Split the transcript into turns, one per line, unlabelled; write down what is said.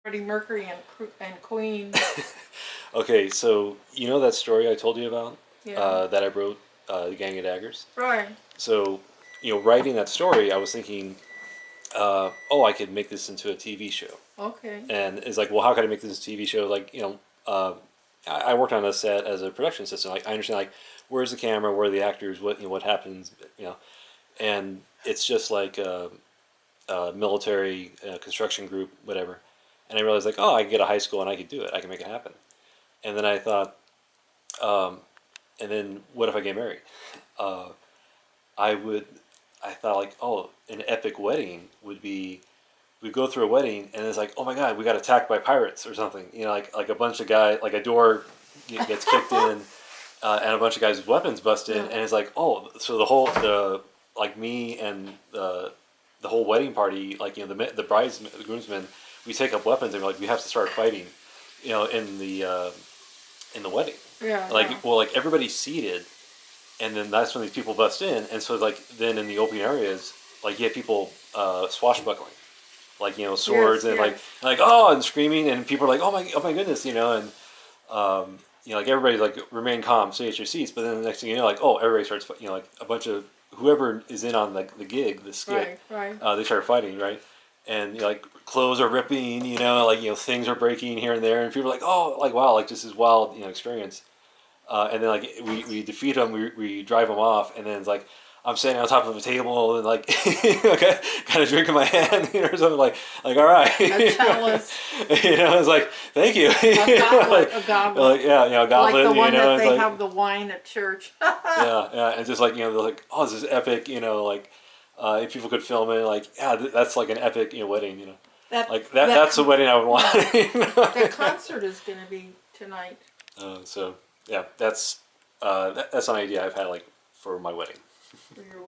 Freddie Mercury and Queen.
Okay, so you know that story I told you about
Yeah.
that I wrote, The Gang of Daggers?
Right.
So, writing that story, I was thinking, oh, I could make this into a TV show.
Okay.
And it's like, well, how can I make this a TV show? Like, I worked on a set as a production assistant. Like, I understand, like, where's the camera, where are the actors, what happens, and it's just like a military construction group, whatever. And I realized, like, oh, I could get a high school and I could do it. I can make it happen. And then I thought, um, and then what if I get married? Uh, I would, I thought like, oh, an epic wedding would be, we go through a wedding and it's like, oh my god, we got attacked by pirates or something. Like a bunch of guys, like a door gets kicked in, and a bunch of guys with weapons bust in,
Yeah.
and it's like, oh, so like me and the whole wedding party, like the brides, the groomsmen, we take up weapons and we're like, we have to start fighting, in the wedding.
Yeah.
Like,
Yeah.
well, like everybody's seated, and then that's when these people bust in, and so like then in the open areas, like you have people swashbuckling, like swords,
Yes,
and
yes.
like oh, and screaming, and people are like, oh my goodness, and like everybody's like remain calm, stay at your seats, but then the next thing you know, like, oh, everybody starts, like a bunch of whoever is in on the gig, the skit,
Right.
they start fighting, right? And like clothes are ripping, like things are breaking here and there, and people are like, oh, like wow, like this is wild, experience. And then like we defeat them, we drive them off, and then it's like I'm standing on top of a table and like okay, kind of drinking my hand, or something like all right,
A chalice.
it's like thank you,
A goblet.
like,
A goblet.
like yeah, a goblet,
Like the one that
it's
they
like,
have the wine at church.
yeah, and just like they're like, oh, this is epic, like if people could film it, like yeah, that's like an epic wedding, like that's the wedding I would want.
The concert is going to be tonight.
So yeah, that's an idea I've had like for my wedding.
For your